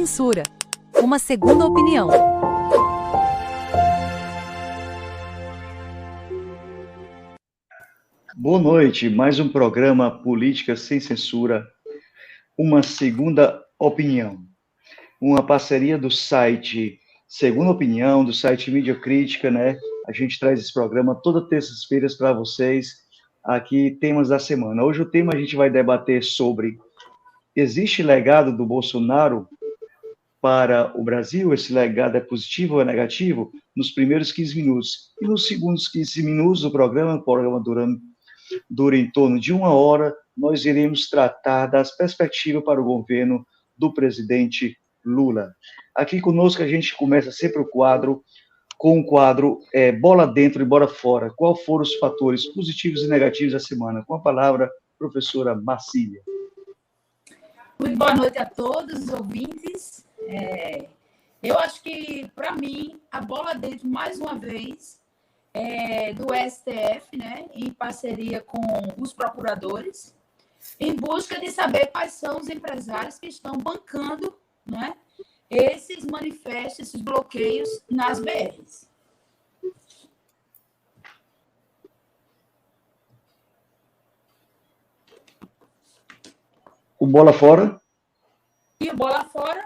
censura. Uma segunda opinião. Boa noite, mais um programa Política Sem Censura, uma segunda opinião. Uma parceria do site Segunda Opinião, do site Mídia Crítica, né? A gente traz esse programa todas terças-feiras para vocês, aqui, temas da semana. Hoje o tema a gente vai debater sobre: existe legado do Bolsonaro para o Brasil? Esse legado é positivo ou é negativo? Nos primeiros 15 minutos. E nos segundos 15 minutos do programa, o programa dura em torno de 1 hora, nós iremos tratar das perspectivas para o governo do presidente Lula. Aqui conosco a gente começa sempre o quadro bola dentro e bola fora. Qual foram os fatores positivos e negativos da semana? Com a palavra, professora Marcília. Muito boa noite a todos os ouvintes. Eu acho que, para mim, a bola dentro, mais uma vez, do STF, né, em parceria com os procuradores, em busca de saber quais são os empresários que estão bancando, né, esses manifestos, esses bloqueios nas BRs. O bola fora? E o bola fora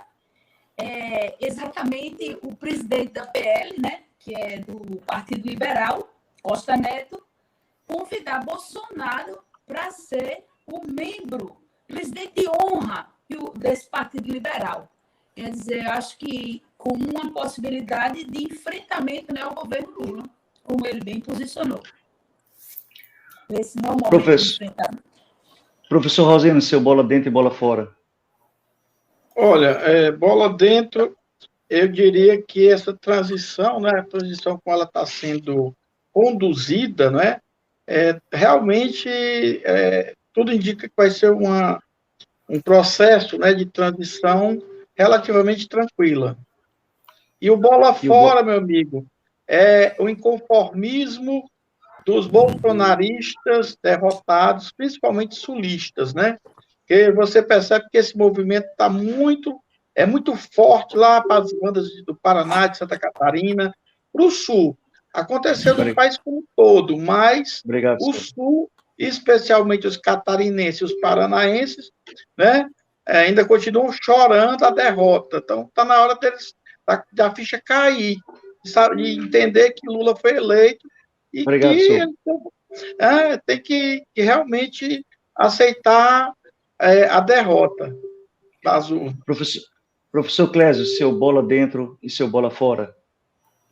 é exatamente o presidente da PL, né, que é do Partido Liberal, Costa Neto, convidar Bolsonaro para ser o membro, presidente de honra desse Partido Liberal. Quer dizer, eu acho que como uma possibilidade de enfrentamento, né, ao governo Lula, como ele bem posicionou. Esse não é o momento de enfrentamento. Professor Roseno, seu bola dentro e bola fora. Olha, bola dentro, eu diria que essa transição, né, a transição como ela está sendo conduzida, né, realmente tudo indica que vai ser um processo, né, de transição relativamente tranquila. E o bola fora, meu amigo, é o inconformismo dos bolsonaristas derrotados, principalmente sulistas, né? Porque você percebe que esse movimento é muito forte lá para as bandas do Paraná, de Santa Catarina, para o Sul. Aconteceu no país como um todo, mas o Sul, especialmente os catarinenses e os paranaenses, né, ainda continuam chorando a derrota. Então, está na hora da ficha cair, e entender que Lula foi eleito e tem que realmente aceitar a derrota das urnas. Professor Clésio, seu bola dentro e seu bola fora.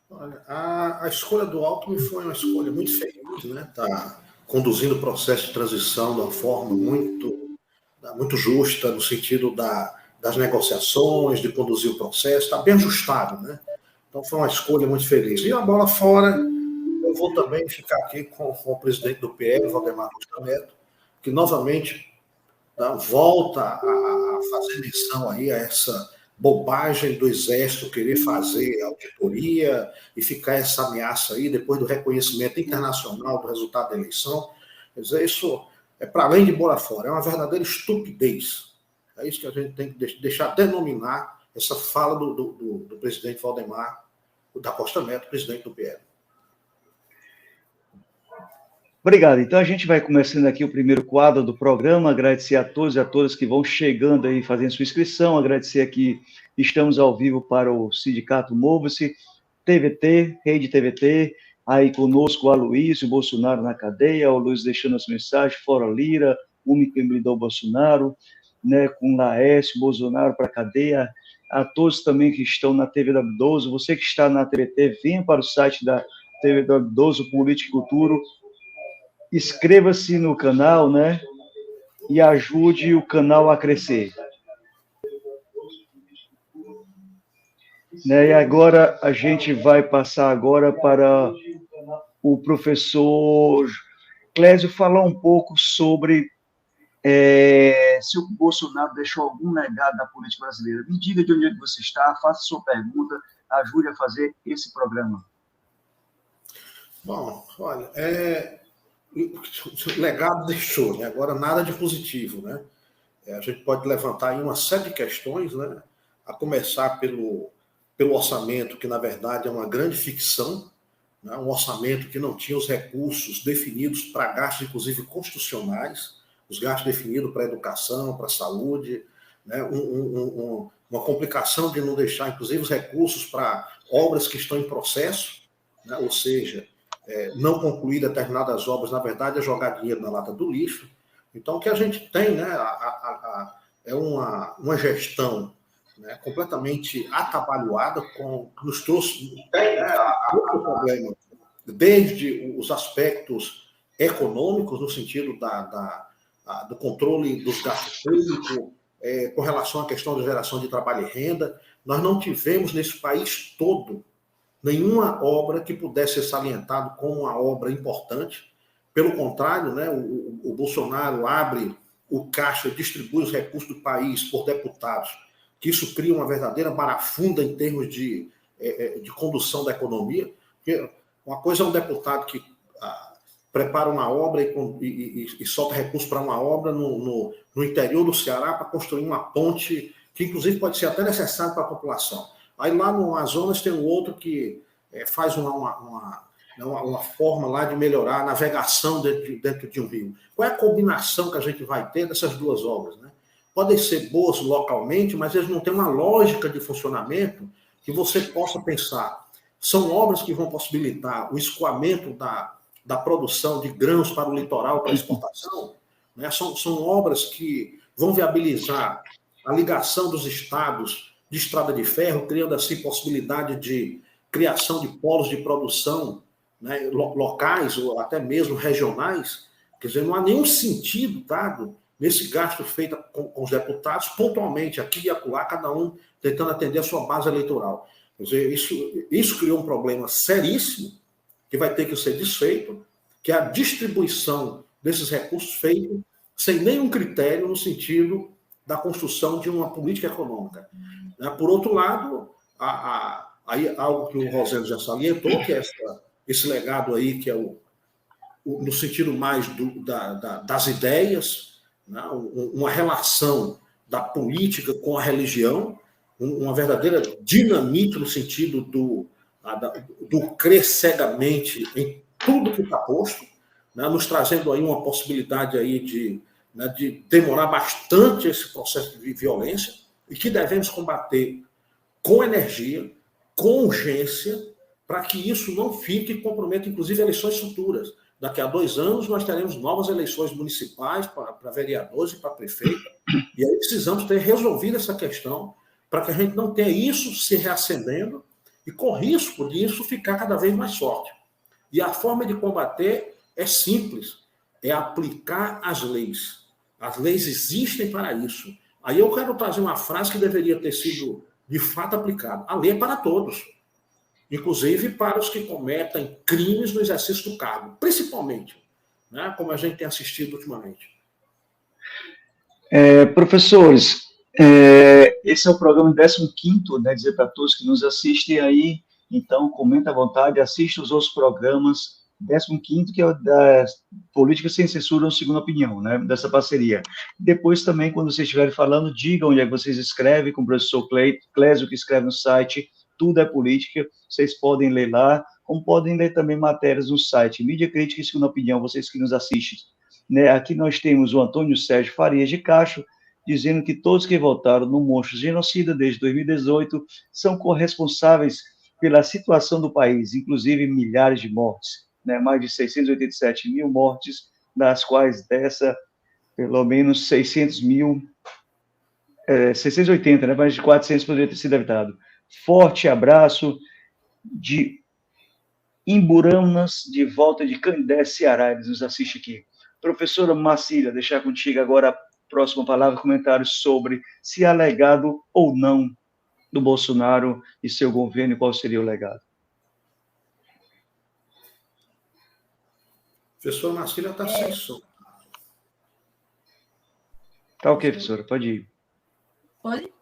Olha, a escolha do Alckmin foi uma escolha muito feliz, né? Está conduzindo o processo de transição de uma forma muito justa, no sentido das negociações, de conduzir o processo, está bem ajustado, né? Então foi uma escolha muito feliz. E a bola fora, eu vou também ficar aqui com o presidente do PL, Valdemar Costa Neto, que novamente volta a fazer menção aí a essa bobagem do Exército querer fazer auditoria e ficar essa ameaça aí, depois do reconhecimento internacional do resultado da eleição. Quer dizer, isso é para além de bola fora, é uma verdadeira estupidez. É isso que a gente tem que deixar denominar essa fala do presidente Valdemar da Costa Neto, presidente do PL. Obrigado. Então, a gente vai começando aqui o primeiro quadro do programa. Agradecer a todos e a todas que vão chegando aí, fazendo sua inscrição. Agradecer aqui, estamos ao vivo para o Sindicato Mova-se, TVT, Rede TVT, aí conosco o Aloysio, Bolsonaro na cadeia, o Luiz deixando as mensagens, fora Lira, Umi que blindou Bolsonaro, né, com Laércio, Bolsonaro para a cadeia. A todos também que estão na TV W12, você que está na TVT, venha para o site da TV W12, Política e Cultura, inscreva-se no canal, né? E ajude o canal a crescer. Né? E agora a gente vai passar agora para o professor Clésio falar um pouco sobre se o Bolsonaro deixou algum legado da política brasileira. Me diga de onde você está, faça sua pergunta, ajude a fazer esse programa. Bom, olha, o legado deixou, né? Agora nada de positivo, né? A gente pode levantar aí uma série de questões, né? a começar pelo orçamento, que na verdade é uma grande ficção, né? Um orçamento que não tinha os recursos definidos para gastos, inclusive constitucionais, os gastos definidos para a educação, para a saúde, né? Uma complicação de não deixar, inclusive, os recursos para obras que estão em processo, né? Ou seja, não concluir determinadas obras, na verdade, é jogar dinheiro na lata do lixo. Então, o que a gente tem, né, é uma gestão, né, completamente atabalhoada, que nos trouxe outro problema, desde os aspectos econômicos, no sentido do controle dos gastos públicos, com relação à questão da geração de trabalho e renda. Nós não tivemos nesse país todo nenhuma obra que pudesse ser salientado como uma obra importante. Pelo contrário, né, o Bolsonaro abre o caixa, distribui os recursos do país por deputados, que isso cria uma verdadeira barafunda em termos de condução da economia. Porque uma coisa é um deputado que prepara uma obra e solta recursos para uma obra no interior do Ceará para construir uma ponte que, inclusive, pode ser até necessária para a população. Aí lá no Amazonas tem um outro que faz uma forma lá de melhorar a navegação dentro de um rio. Qual é a combinação que a gente vai ter dessas duas obras, né? Podem ser boas localmente, mas eles não têm uma lógica de funcionamento que você possa pensar. São obras que vão possibilitar o escoamento da produção de grãos para o litoral, para a exportação, né? São obras que vão viabilizar a ligação dos estados de estrada de ferro, criando assim possibilidade de criação de polos de produção, né, locais ou até mesmo regionais. Quer dizer, não há nenhum sentido dado nesse gasto feito com os deputados, pontualmente, aqui e acolá, cada um tentando atender a sua base eleitoral. Quer dizer, isso criou um problema seríssimo, que vai ter que ser desfeito, que é a distribuição desses recursos feito sem nenhum critério no sentido da construção de uma política econômica. Por outro lado, aí algo que o Rosendo já salientou, que é esse legado aí, que é no sentido mais das ideias, né? Uma relação da política com a religião, uma verdadeira dinamite no sentido do crer cegamente em tudo que está posto, né? Nos trazendo aí uma possibilidade aí de demorar bastante esse processo de violência, e que devemos combater com energia, com urgência, para que isso não fique e comprometa, inclusive, eleições futuras. Daqui a 2 anos, nós teremos novas eleições municipais para vereadores e para prefeito, e aí precisamos ter resolvido essa questão para que a gente não tenha isso se reacendendo e com risco disso ficar cada vez mais forte. E a forma de combater é simples, é aplicar as leis. As leis existem para isso. Aí eu quero trazer uma frase que deveria ter sido, de fato, aplicada. A lei é para todos, inclusive para os que cometem crimes no exercício do cargo, principalmente, né, como a gente tem assistido ultimamente. Professores, esse é o programa 15º, né, dizer para todos que nos assistem aí, então comenta à vontade, assista os outros programas, 15º, que é o da Política Sem Censura, Segunda Opinião, né, dessa parceria. Depois também, quando vocês estiverem falando, digam onde é que vocês escrevem, com o professor Clésio, que escreve no site Tudo é Política, vocês podem ler lá, como podem ler também matérias no site Mídia Crítica e Segunda Opinião, vocês que nos assistem. Né, aqui nós temos o Antônio Sérgio Farias de Castro, dizendo que todos que votaram no monstro genocida desde 2018 são corresponsáveis pela situação do país, inclusive milhares de mortes, né, mais de 687 mil mortes, das quais pelo menos 680, né, mais de 400 poderiam ter sido evitados. Forte abraço de Imburanas, de volta de Canindé, Ceará, eles nos assistem aqui. Professora Marcília, deixar contigo agora a próxima palavra, comentários sobre se há legado ou não do Bolsonaro e seu governo, e qual seria o legado. Professora Marcília está sem som. Tá ok, professora, pode ir. Pode?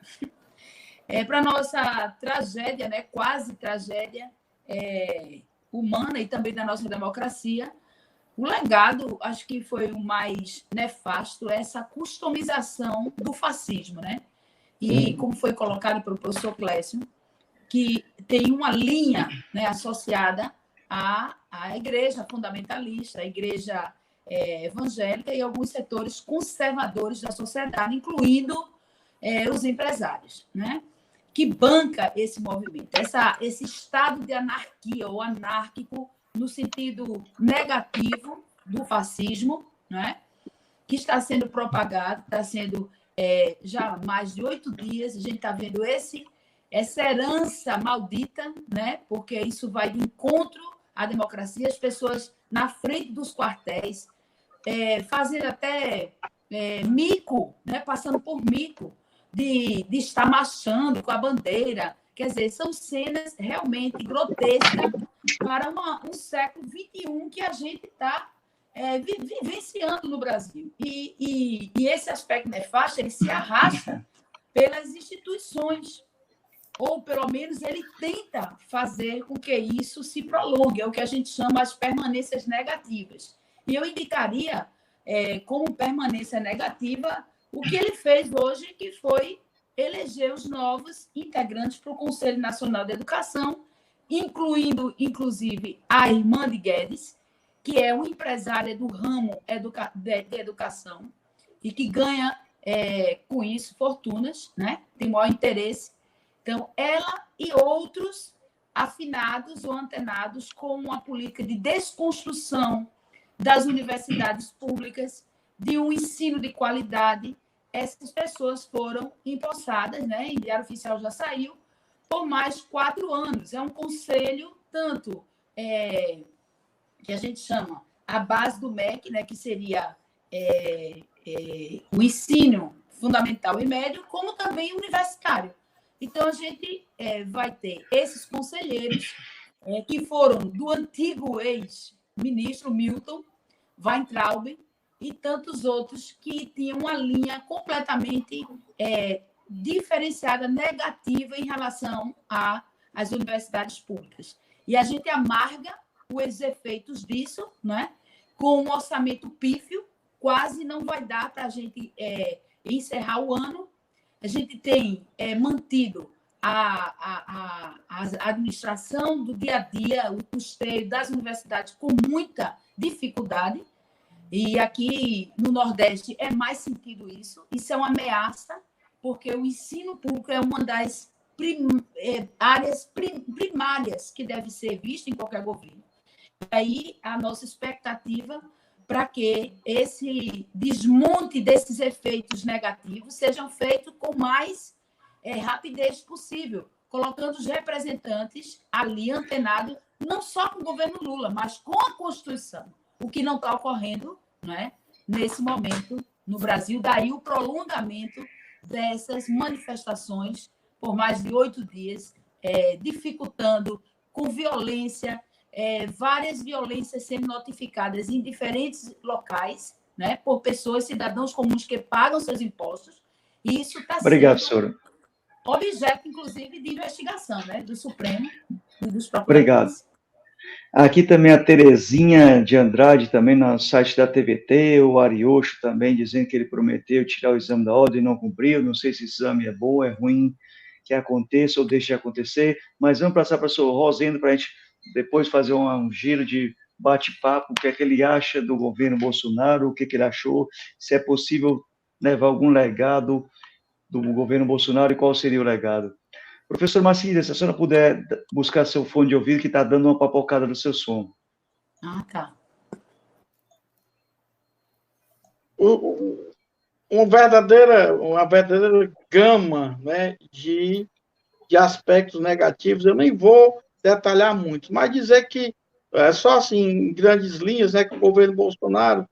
Para a nossa tragédia, né, quase tragédia humana e também da nossa democracia, o legado, acho que foi o mais nefasto, essa customização do fascismo, né? e como foi colocado pelo professor Clécio, que tem uma linha, né, associada à igreja fundamentalista, à igreja evangélica e alguns setores conservadores da sociedade, incluindo os empresários, né, que banca esse movimento, esse estado de anarquia ou anárquico no sentido negativo do fascismo, né, que está sendo propagado, está sendo já há mais de 8 dias, a gente está vendo essa herança maldita, né, porque isso vai de encontro à democracia, as pessoas na frente dos quartéis, fazendo até mico, né, passando por mico, de estar marchando com a bandeira. Quer dizer, são cenas realmente grotescas para um século XXI que a gente está vivenciando no Brasil. E esse aspecto nefasto, ele se arrasta pelas instituições, ou pelo menos ele tenta fazer com que isso se prolongue, é o que a gente chama as permanências negativas. E eu indicaria como permanência negativa o que ele fez hoje, que foi eleger os novos integrantes para o Conselho Nacional de Educação, incluindo, inclusive, a irmã de Guedes, que é uma empresária do ramo de educação e que ganha, com isso, fortunas, né? Tem maior interesse. Então, ela e outros afinados ou antenados com uma política de desconstrução das universidades públicas, de um ensino de qualidade. Essas pessoas foram empossadas, né? Em Diário Oficial já saiu, por mais 4 anos. É um conselho, tanto que a gente chama a base do MEC, né? Que seria o ensino fundamental e médio, como também universitário. Então, a gente vai ter esses conselheiros que foram do antigo ex-ministro Milton Weintraub e tantos outros que tinham uma linha completamente diferenciada, negativa em relação às universidades públicas. E a gente amarga os efeitos disso, né? Com um orçamento pífio, quase não vai dar para a gente encerrar o ano. A gente tem mantido a administração do dia a dia, o custeio das universidades com muita dificuldade. E aqui no Nordeste é mais sentido isso. Isso é uma ameaça, porque o ensino público é uma das áreas primárias que deve ser vista em qualquer governo. E aí a nossa expectativa para que esse desmonte desses efeitos negativos sejam feitos com mais rapidez possível, colocando os representantes ali antenados, não só com o governo Lula, mas com a Constituição, o que não está ocorrendo, né, nesse momento no Brasil. Daí o prolongamento dessas manifestações por mais de 8 dias, dificultando com violência, várias violências sendo notificadas em diferentes locais, né, por pessoas, cidadãos comuns que pagam seus impostos, e isso está Obrigado, sendo senhora. objeto, inclusive, de investigação, né, do Supremo e dos Obrigado. procuradores. Aqui também a Terezinha de Andrade, também no site da TVT, o Ariocho também dizendo que ele prometeu tirar o exame da ordem e não cumpriu. Não sei se esse exame é bom, é ruim, que aconteça ou deixe de acontecer, mas vamos passar para o professor Rosendo para a gente depois fazer um giro de bate-papo, o que é que ele acha do governo Bolsonaro, o que ele achou, se é possível levar algum legado do governo Bolsonaro e qual seria o legado. Professor Macília, se a senhora puder buscar seu fone de ouvido, que está dando uma papocada do seu som. Ah, tá. Uma verdadeira gama, né, de aspectos negativos. Eu nem vou detalhar muito, mas dizer que, só assim, em grandes linhas, né, que o governo Bolsonaro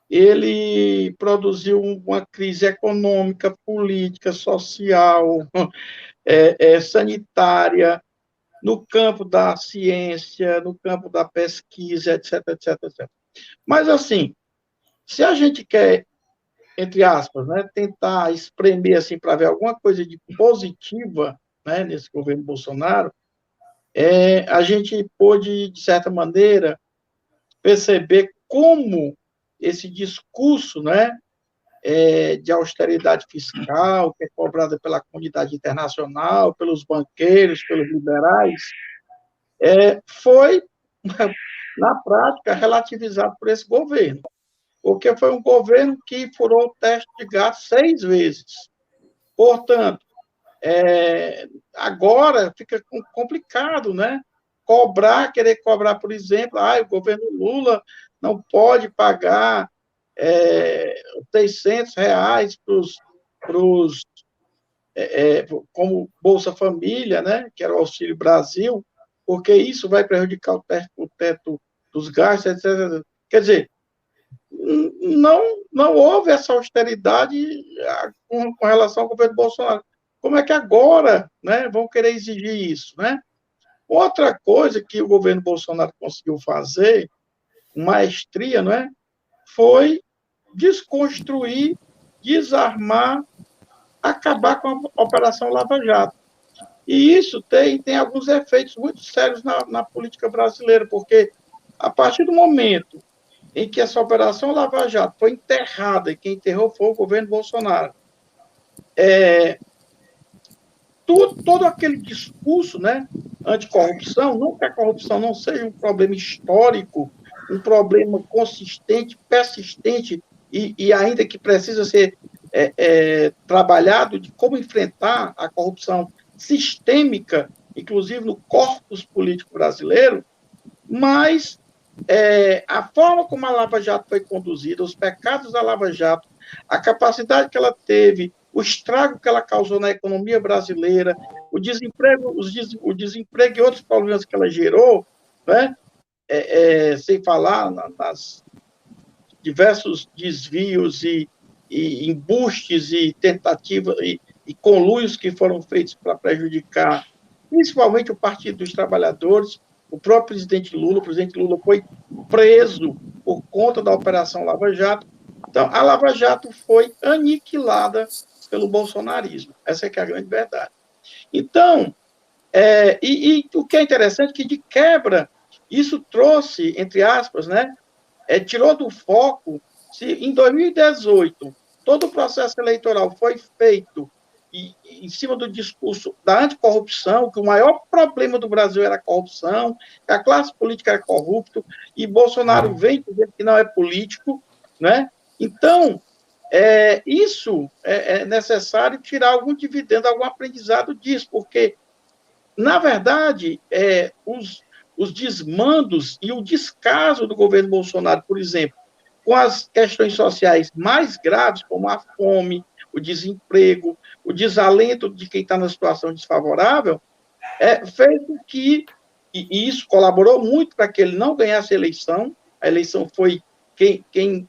ele produziu uma crise econômica, política, social, sanitária, no campo da ciência, no campo da pesquisa, etc, etc, etc. Mas, assim, se a gente quer, entre aspas, né, tentar espremer assim, para ver alguma coisa de positiva, né, nesse governo Bolsonaro, a gente pôde, de certa maneira, perceber como esse discurso, né, de austeridade fiscal, que é cobrada pela comunidade internacional, pelos banqueiros, pelos liberais, foi, na prática, relativizado por esse governo, porque foi um governo que furou o teste de gasto 6 vezes. Portanto, agora fica complicado, né? Querer cobrar, por exemplo, o governo Lula não pode pagar R$ 600 como Bolsa Família, né? Que era o Auxílio Brasil, porque isso vai prejudicar o teto dos gastos, etc. Quer dizer, não houve essa austeridade com relação ao governo Bolsonaro. Como é que agora, né, vão querer exigir isso, né? Outra coisa que o governo Bolsonaro conseguiu fazer, com maestria, não é? Foi desconstruir, desarmar, acabar com a Operação Lava Jato. E isso tem alguns efeitos muito sérios na política brasileira, porque a partir do momento em que essa Operação Lava Jato foi enterrada, e quem enterrou foi o governo Bolsonaro, todo aquele discurso, né, anticorrupção, não que a corrupção não seja um problema histórico, um problema consistente, persistente, e ainda que precisa ser trabalhado de como enfrentar a corrupção sistêmica, inclusive no corpus político brasileiro, mas a forma como a Lava Jato foi conduzida, os pecados da Lava Jato, a capacidade que ela teve, o estrago que ela causou na economia brasileira, o desemprego e outros problemas que ela gerou, né? Sem falar nas diversos desvios e embustes e tentativas e conluios que foram feitos para prejudicar, principalmente o Partido dos Trabalhadores, o próprio presidente Lula. O presidente Lula foi preso por conta da Operação Lava Jato. Então, a Lava Jato foi aniquilada pelo bolsonarismo. Essa é que é a grande verdade. Então, o que é interessante é que, de quebra, isso trouxe, entre aspas, né, tirou do foco, se em 2018 todo o processo eleitoral foi feito em cima do discurso da anticorrupção, que o maior problema do Brasil era a corrupção, que a classe política era corrupta, e Bolsonaro vem dizer que não é político, né? Então, isso é necessário tirar algum dividendo, algum aprendizado disso, porque, na verdade, os desmandos e o descaso do governo Bolsonaro, por exemplo, com as questões sociais mais graves, como a fome, o desemprego, o desalento de quem está na situação desfavorável, fez com que, e isso colaborou muito para que ele não ganhasse a eleição foi quem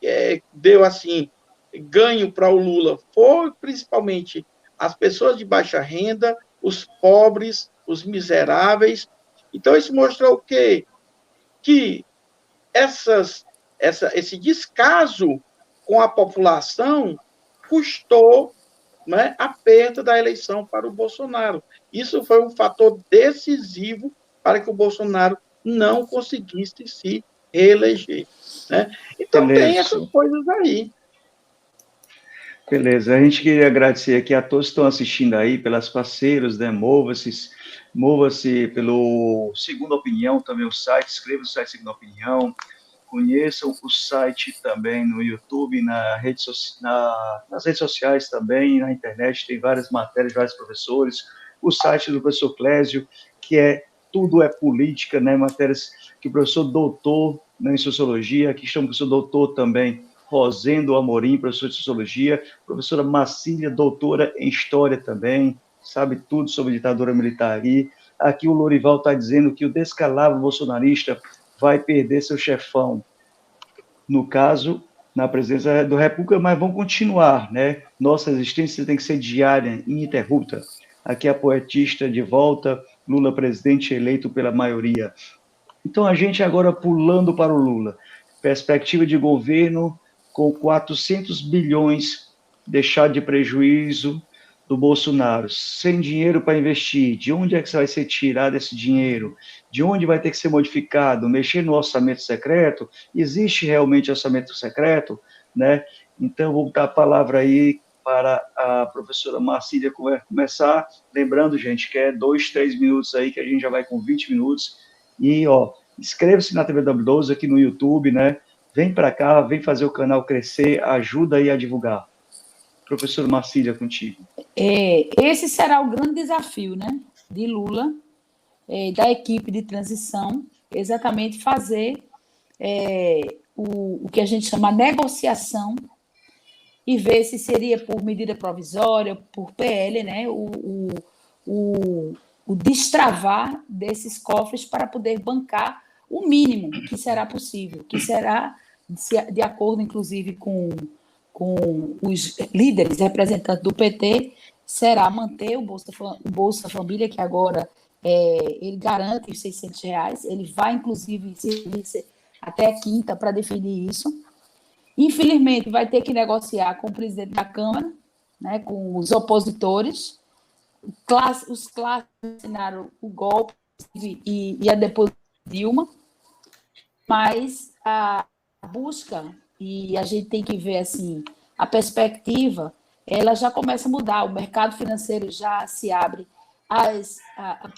deu, assim, ganho para o Lula, foi principalmente as pessoas de baixa renda, os pobres, os miseráveis. Então, isso mostrou o quê? Que esse descaso com a população custou, né, a perda da eleição para o Bolsonaro. Isso foi um fator decisivo para que o Bolsonaro não conseguisse se reeleger, né? Então, tem essas coisas aí. Beleza, a gente queria agradecer aqui a todos que estão assistindo aí, pelas parceiras, né, mova-se pelo Segunda Opinião, também o site, inscreva-se no site Segunda Opinião, conheçam o site também no YouTube, nas redes sociais também, na internet, tem várias matérias, vários professores, o site do professor Clésio, que tudo é política, né, matérias que o professor doutor, né, em Sociologia, aqui chama o professor doutor também, Rosendo Amorim, professor de Sociologia, professora Marcília, doutora em História também, sabe tudo sobre ditadura militar aí. Aqui o Lorival está dizendo que o descalabro bolsonarista vai perder seu chefão. No caso, na presença do República, mas vão continuar, né? Nossa existência tem que ser diária, ininterrupta. Aqui a poetista de volta, Lula presidente eleito pela maioria. Então a gente agora pulando para o Lula. Perspectiva de governo com 400 bilhões deixar de prejuízo do Bolsonaro, sem dinheiro para investir, de onde é que vai ser tirado esse dinheiro? De onde vai ter que ser modificado? Mexer no orçamento secreto? Existe realmente orçamento secreto? né? Então, vou dar a palavra aí para a professora Marcília começar. Lembrando, gente, que é 2, 3 minutos aí, que a gente já vai com 20 minutos. E, ó, inscreva-se na TV W12 aqui no YouTube, né? Vem para cá, vem fazer o canal crescer, ajuda aí a divulgar. Professora Marcília, contigo. Esse será o grande desafio, né, de Lula, da equipe de transição, exatamente fazer o que a gente chama negociação e ver se seria por medida provisória, por PL, né, o destravar desses cofres para poder bancar o mínimo que será possível, que será, de acordo, inclusive, com os líderes representantes do PT, será manter o Bolsa Família, que agora ele garante os R$600, ele vai, inclusive, até quinta para definir isso. Infelizmente, vai ter que negociar com o presidente da Câmara, né, com os opositores. Os clássicos assinaram o golpe e a depois Dilma, mas a busca, e a gente tem que ver assim, a perspectiva, ela já começa a mudar, o mercado financeiro já se abre,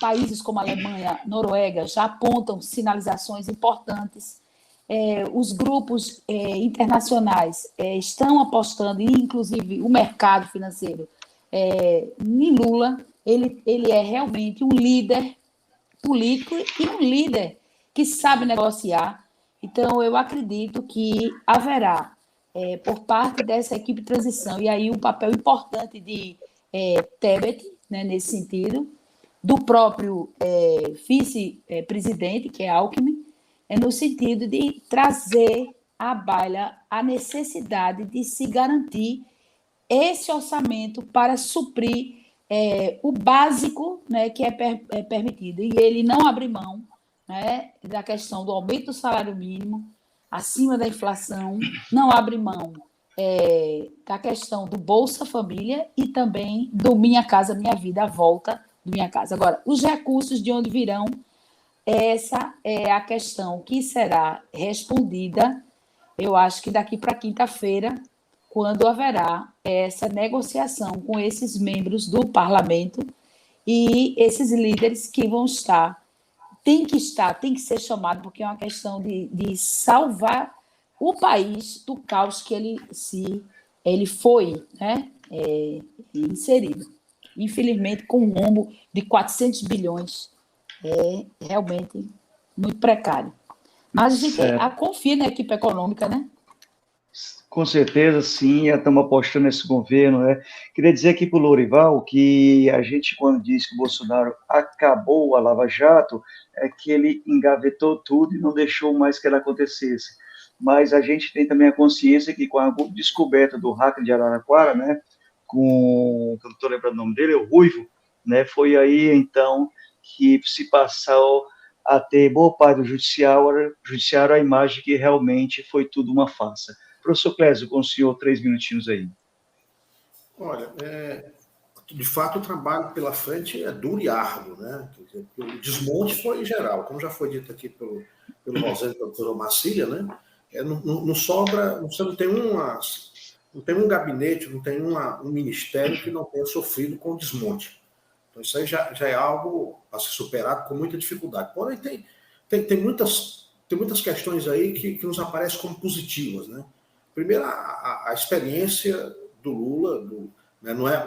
países como a Alemanha, Noruega, já apontam sinalizações importantes, os grupos internacionais estão apostando, inclusive o mercado financeiro, em Lula. Ele é realmente um líder político e um líder que sabe negociar. Então, eu acredito que haverá, por parte dessa equipe de transição, e aí um papel importante de Tebet, né, nesse sentido, do próprio vice-presidente, que é Alckmin, no sentido de trazer à baila a necessidade de se garantir esse orçamento para suprir o básico, né, que é permitido. E ele não abre mão, né, da questão do aumento do salário mínimo, acima da inflação, não abre mão da questão do Bolsa Família e também do Minha Casa Minha Vida, a volta do Minha Casa. Agora, os recursos de onde virão, essa é a questão que será respondida, eu acho que daqui para quinta-feira, quando haverá essa negociação com esses membros do parlamento e esses líderes que vão tem que ser chamado, porque é uma questão de salvar o país do caos que ele foi, né, inserido. Infelizmente, com um rombo de 400 bilhões, é realmente muito precário. Mas a gente confia na equipe econômica, né? Com certeza, sim, estamos apostando nesse governo, né? Queria dizer aqui para o Lourival que a gente, quando diz que o Bolsonaro acabou a Lava Jato, é que ele engavetou tudo e não deixou mais que ela acontecesse. Mas a gente tem também a consciência que com a descoberta do hacker de Araraquara, né, eu não estou lembrando o nome dele, é o Ruivo, né, foi aí, então, que se passou a ter boa parte do judiciário a imagem que realmente foi tudo uma farsa. Professor Clésio, com o senhor 3 minutinhos aí. Olha, de fato, o trabalho pela frente é duro e árduo, né? Quer dizer, o desmonte foi geral, como já foi dito aqui pelo Rosendo e pela doutora Marcília, né? Não sobra, você não tem um gabinete, não tem um ministério que não tenha sofrido com o desmonte. Então, isso aí já é algo a ser superado com muita dificuldade. Porém, tem muitas questões aí que nos aparecem como positivas, né? Primeiro, a experiência do Lula, né, não é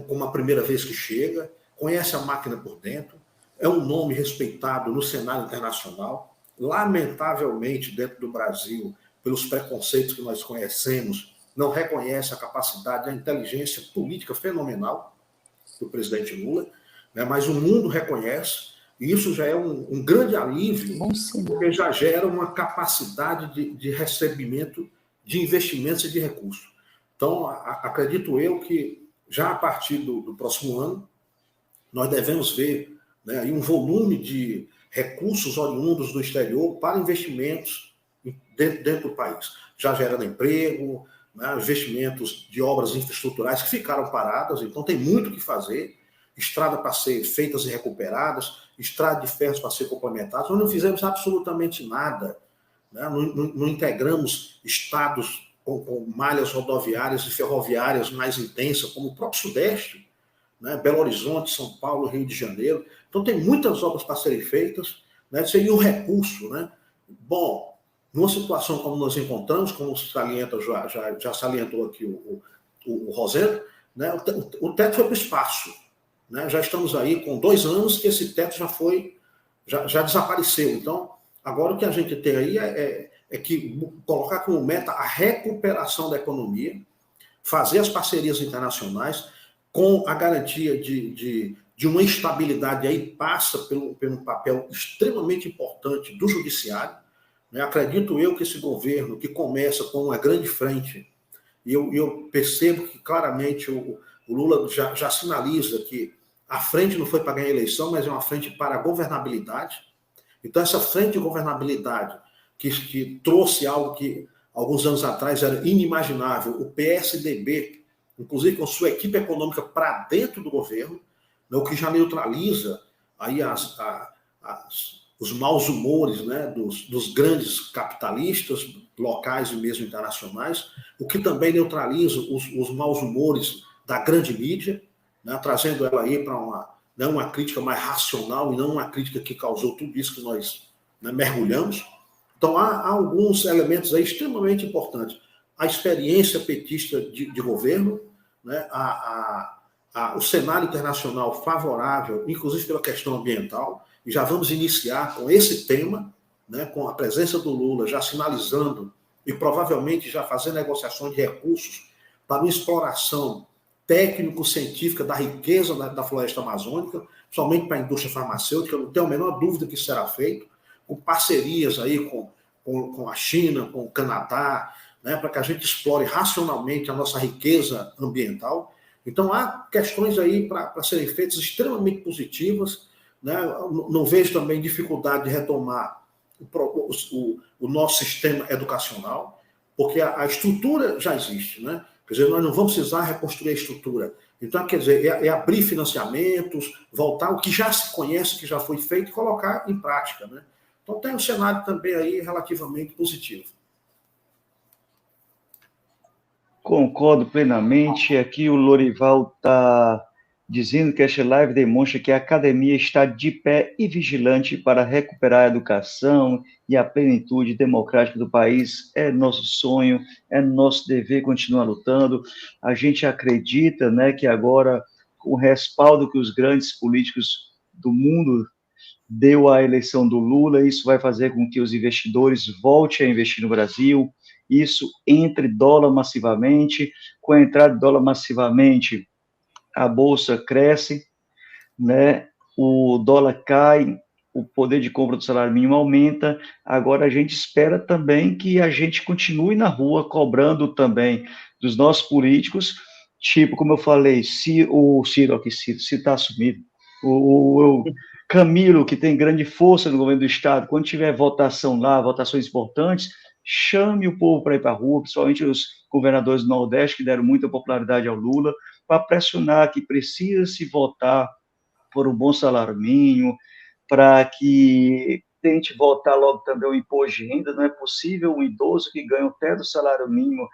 como a primeira vez que chega, conhece a máquina por dentro, é um nome respeitado no cenário internacional. Lamentavelmente, dentro do Brasil, pelos preconceitos que nós conhecemos, não reconhece a capacidade, a inteligência política fenomenal do presidente Lula, né, mas o mundo reconhece, e isso já é um grande alívio, porque já gera uma capacidade de recebimento de investimentos e de recursos. Então, acredito eu que já a partir do próximo ano, nós devemos ver, né, aí um volume de recursos oriundos do exterior para investimentos dentro do país, já gerando emprego, né, investimentos de obras infraestruturais que ficaram paradas, então tem muito o que fazer, estrada para ser feitas e recuperadas, estrada de ferros para ser complementadas. Nós não fizemos absolutamente nada, né? Não integramos estados com malhas rodoviárias e ferroviárias mais intensas, como o próprio Sudeste, né? Belo Horizonte, São Paulo, Rio de Janeiro. Então, tem muitas obras para serem feitas, né? Seria um recurso, né? Bom, numa situação como nós encontramos, como já salientou aqui o Rosendo, né? O teto foi para o espaço, né? Já estamos aí com 2 anos que esse teto já desapareceu. Então, agora o que a gente tem aí é que colocar como meta a recuperação da economia, fazer as parcerias internacionais com a garantia de uma estabilidade aí passa pelo papel extremamente importante do judiciário, né? Acredito eu que esse governo, que começa com uma grande frente, e eu percebo que claramente o Lula já sinaliza que a frente não foi para ganhar a eleição, mas é uma frente para a governabilidade. Então, essa frente de governabilidade, que trouxe algo que alguns anos atrás era inimaginável, o PSDB, inclusive com sua equipe econômica para dentro do governo, né, o que já neutraliza aí os maus humores, né, dos grandes capitalistas locais e mesmo internacionais, o que também neutraliza os maus humores da grande mídia, né, trazendo ela aí para uma crítica mais racional e não uma crítica que causou tudo isso que nós, né, mergulhamos. Então, há alguns elementos aí extremamente importantes. A experiência petista de governo, né, o cenário internacional favorável, inclusive pela questão ambiental, e já vamos iniciar com esse tema, né, com a presença do Lula já sinalizando e provavelmente já fazendo negociações de recursos para uma exploração técnico-científica da riqueza da floresta amazônica, somente para a indústria farmacêutica. Eu não tenho a menor dúvida que isso será feito, com parcerias aí com a China, com o Canadá, né, para que a gente explore racionalmente a nossa riqueza ambiental. Então, há questões aí para serem feitas extremamente positivas, né? Não vejo também dificuldade de retomar o nosso sistema educacional, porque a estrutura já existe, né? Quer dizer, nós não vamos precisar reconstruir a estrutura. Então, quer dizer, é abrir financiamentos, voltar o que já se conhece, que já foi feito, e colocar em prática, né? Então, tem um cenário também aí relativamente positivo. Concordo plenamente. Aqui o Lorival está dizendo que esta live demonstra que a academia está de pé e vigilante para recuperar a educação e a plenitude democrática do país. É nosso sonho, é nosso dever continuar lutando. A gente acredita, né, que agora, com o respaldo que os grandes políticos do mundo deu à eleição do Lula, isso vai fazer com que os investidores voltem a investir no Brasil, isso entre dólar massivamente. Com a entrada de dólar massivamente, a bolsa cresce, né? O dólar cai, o poder de compra do salário mínimo aumenta. Agora a gente espera também que a gente continue na rua cobrando também dos nossos políticos, tipo, como eu falei, se o Ciro aqui, Ciro está assumido, o Camilo, que tem grande força no governo do Estado, quando tiver votação lá, votações importantes, chame o povo para ir para a rua, principalmente os governadores do Nordeste, que deram muita popularidade ao Lula, para pressionar que precisa se votar por um bom salário mínimo, para que tente votar logo também o imposto de renda. Não é possível um idoso que ganha até do salário mínimo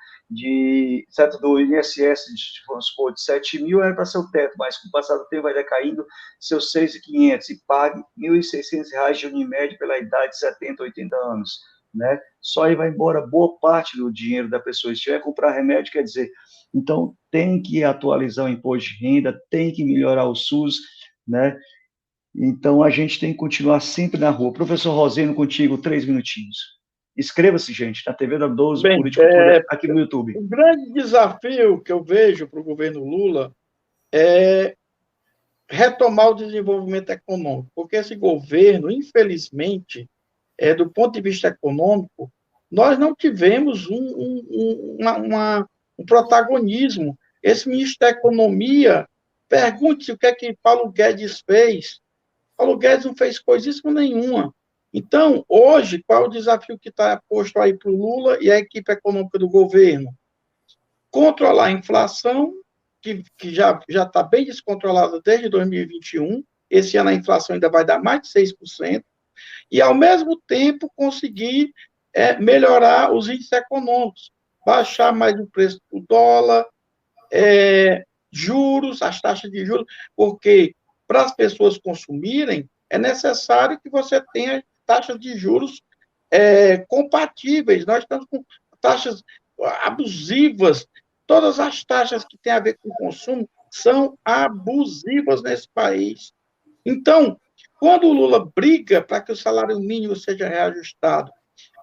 certo, do INSS, vamos supor, de 7 mil, era para ser o teto, mas com o passar do tempo vai decaindo seus 6.500 e pague R$ 1.600 de Unimed pela idade de 70, 80 anos. Né? Só aí vai embora boa parte do dinheiro da pessoa. Se tiver que comprar remédio, quer dizer, então tem que atualizar o imposto de renda, tem que melhorar o SUS, né? Então a gente tem que continuar sempre na rua. Professor Rosendo, contigo, 3 minutinhos. Inscreva-se, gente, na TV da 12, Bem, Política aqui no YouTube. O grande desafio que eu vejo para o governo Lula é retomar o desenvolvimento econômico, porque esse governo, infelizmente, do ponto de vista econômico, nós não tivemos um protagonismo. Esse ministro da Economia, pergunte-se o que é que Paulo Guedes fez. Paulo Guedes não fez coisíssima nenhuma. Então, hoje, qual é o desafio que está posto aí para o Lula e a equipe econômica do governo? Controlar a inflação, que já está bem descontrolada desde 2021. Esse ano a inflação ainda vai dar mais de 6%. E, ao mesmo tempo, conseguir melhorar os índices econômicos. baixar mais o preço do dólar, juros, as taxas de juros, porque para as pessoas consumirem, é necessário que você tenha taxas de juros compatíveis. Nós estamos com taxas abusivas. Todas as taxas que têm a ver com o consumo são abusivas nesse país. Então, quando o Lula briga para que o salário mínimo seja reajustado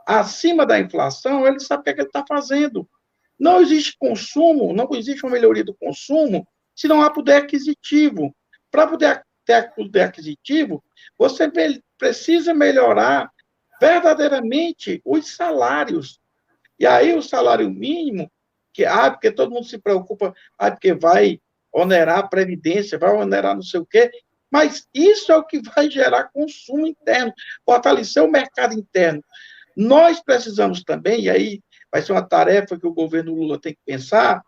acima da inflação, ele sabe o que ele está fazendo. Não existe consumo, não existe uma melhoria do consumo se não há poder aquisitivo. Para poder ter poder aquisitivo, você precisa melhorar verdadeiramente os salários. E aí o salário mínimo, porque todo mundo se preocupa, porque vai onerar a Previdência, vai onerar não sei o quê, mas isso é o que vai gerar consumo interno, fortalecer o mercado interno. Nós precisamos também, e aí vai ser uma tarefa que o governo Lula tem que pensar,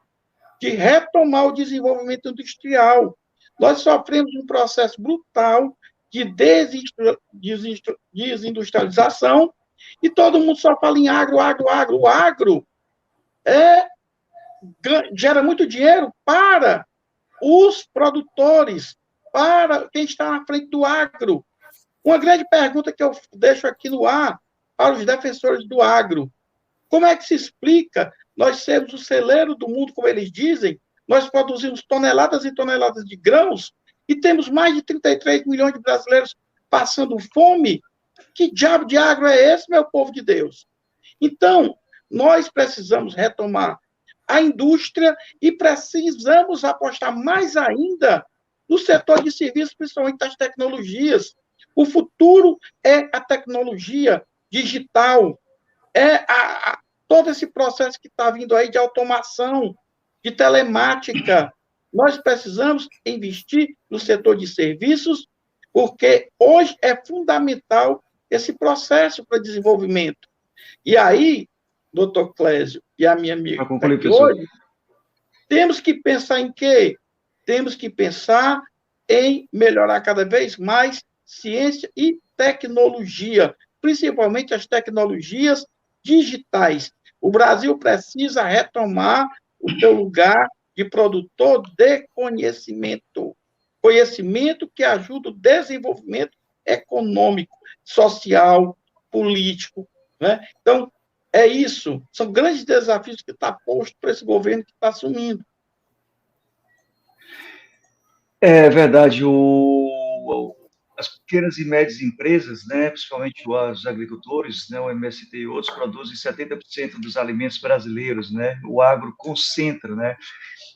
de retomar o desenvolvimento industrial. Nós sofremos um processo brutal de desindustrialização e todo mundo só fala em agro. O agro gera muito dinheiro para os produtores, para quem está na frente do agro. Uma grande pergunta que eu deixo aqui no ar para os defensores do agro. Como é que se explica nós sermos o celeiro do mundo, como eles dizem, nós produzimos toneladas e toneladas de grãos e temos mais de 33 milhões de brasileiros passando fome? Que diabo de agro é esse, meu povo de Deus? Então, nós precisamos retomar a indústria e precisamos apostar mais ainda no setor de serviços, principalmente das tecnologias. O futuro é a tecnologia digital, todo esse processo que está vindo aí de automação, de telemática. Nós precisamos investir no setor de serviços, porque hoje é fundamental esse processo para desenvolvimento. E aí, doutor Clésio e a minha amiga aqui hoje, temos que pensar em quê? Temos que pensar em melhorar cada vez mais ciência e tecnologia, principalmente as tecnologias digitais. O Brasil precisa retomar o seu lugar de produtor de conhecimento. Conhecimento que ajuda o desenvolvimento econômico, social, político. Né? Então, é isso. São grandes desafios que estão postos para esse governo que está assumindo. É verdade. As pequenas e médias empresas, né, principalmente os agricultores, né, o MST e outros, produzem 70% dos alimentos brasileiros, né? O agro concentra, né?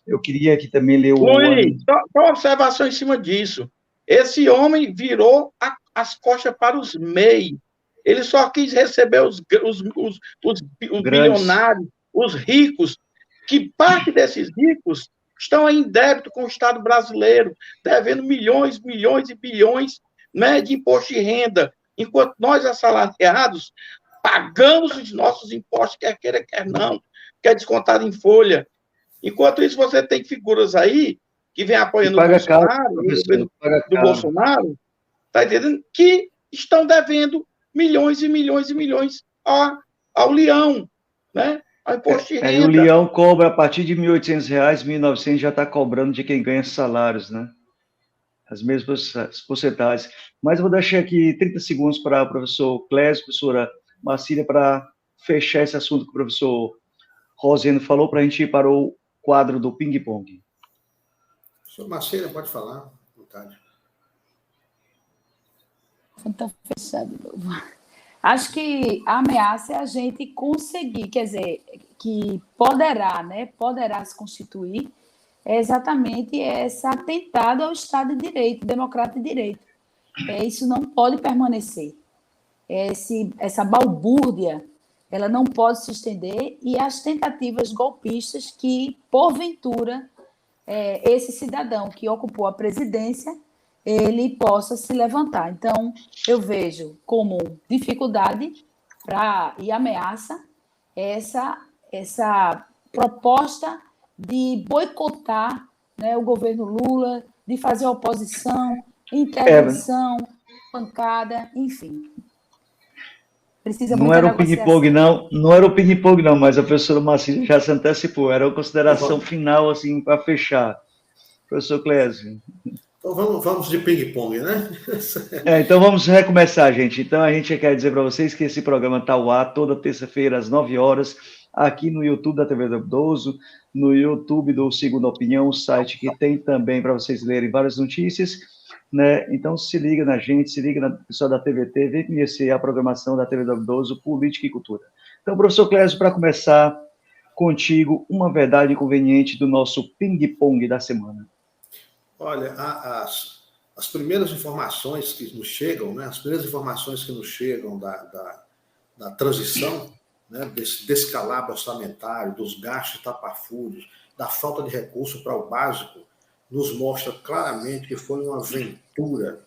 Eu queria aqui também ler Luiz, só uma observação em cima disso. Esse homem virou as costas para os MEI. Ele só quis receber os bilionários, os ricos, que parte desses ricos estão em débito com o Estado brasileiro, devendo milhões e bilhões, né, de imposto de renda, enquanto nós, assalariados, pagamos os nossos impostos, quer queira, quer não, que é descontado em folha. Enquanto isso, você tem figuras aí que vem apoiando o Bolsonaro, do Bolsonaro, tá entendendo? Que estão devendo milhões e milhões e milhões ao Leão, né? Ao imposto de renda. O Leão cobra a partir de R$ 1.800, R$ 1.900 já está cobrando de quem ganha salários, né? As mesmas porcentagens. Mas eu vou deixar aqui 30 segundos para o professor Clésio, professora Marcília, para fechar esse assunto que o professor Rosendo falou, para a gente ir para o quadro do ping-pong. Professor Marcília, pode falar, à vontade. Está fechado de novo. Acho que a ameaça é a gente conseguir, quer dizer, que poderá se constituir exatamente esse atentado ao Estado de Direito, democrata de direito. Isso não pode permanecer. Essa balbúrdia, ela não pode se estender, e as tentativas golpistas que, porventura, esse cidadão que ocupou a presidência, ele possa se levantar. Então, eu vejo como dificuldade e ameaça essa proposta de boicotar, né, o governo Lula, de fazer oposição, intervenção, pancada, enfim. Precisa Não muita era o ping-pong, negociação. não era o ping-pong, não, mas a professora Marcília já se antecipou, era a consideração final, assim, para fechar. Professor Clésio. Então vamos de ping-pong, né? Então vamos recomeçar, gente. Então a gente quer dizer para vocês que esse programa está ao ar toda terça-feira às 9 horas, aqui no YouTube da TV do Idoso, no YouTube do Segunda Opinião, o site que tem também para vocês lerem várias notícias, né? Então se liga na gente, se liga na pessoa da TVT, vem conhecer a programação da TV do Idoso, Política e Cultura. Então, professor Clésio, para começar contigo, uma verdade inconveniente do nosso ping-pong da semana. Olha, as primeiras informações que nos chegam, né, as primeiras informações que nos chegam da transição, né, desse descalabro orçamentário, dos gastos tapafúrdios, da falta de recurso para o básico, nos mostra claramente que foi uma aventura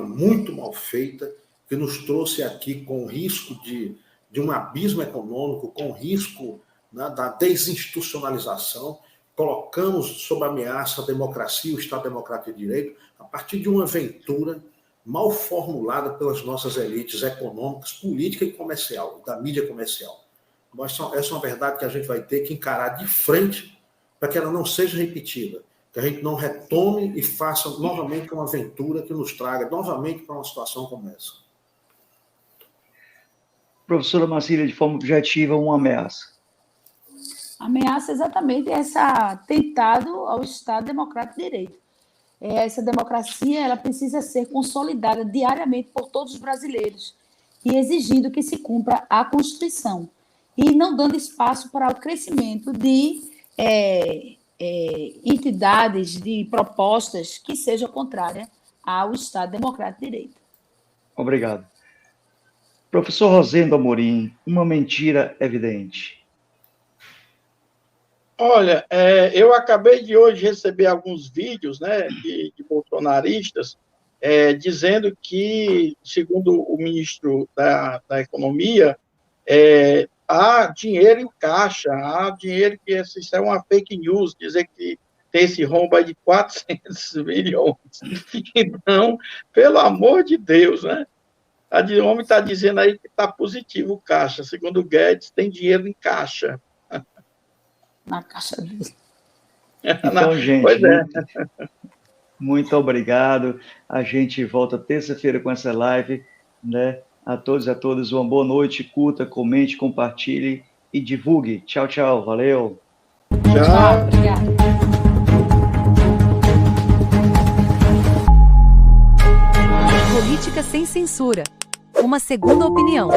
muito mal feita, que nos trouxe aqui com risco de um abismo econômico, com risco, né, da desinstitucionalização. Colocamos sob ameaça a democracia, o Estado Democrático de Direito, a partir de uma aventura mal formulada pelas nossas elites econômicas, política e comercial, da mídia comercial. Mas essa é uma verdade que a gente vai ter que encarar de frente para que ela não seja repetida, que a gente não retome e faça novamente uma aventura que nos traga novamente para uma situação como essa. Professora Marcília, de forma objetiva, uma ameaça. Ameaça exatamente essa atentado ao Estado Democrático de Direito. Essa democracia ela precisa ser consolidada diariamente por todos os brasileiros e exigindo que se cumpra a Constituição e não dando espaço para o crescimento de entidades, de propostas que sejam contrárias ao Estado Democrático de Direito. Obrigado. Professor Rosendo Amorim, uma mentira evidente. Olha, eu acabei de hoje receber alguns vídeos, né, de bolsonaristas dizendo que, segundo o ministro da Economia, há dinheiro em caixa, há dinheiro que isso é uma fake news, dizer que tem esse rombo aí de 400 milhões. Então, pelo amor de Deus, né? O homem está dizendo aí que está positivo o caixa. Segundo o Guedes, tem dinheiro em caixa. Na caixa dele. Então, gente, Pois é. muito obrigado. A gente volta terça-feira com essa live, né? A todos e a todas, uma boa noite. Curta, comente, compartilhe e divulgue. Tchau, tchau. Valeu. Tchau. Obrigada. Política sem censura. Uma segunda opinião.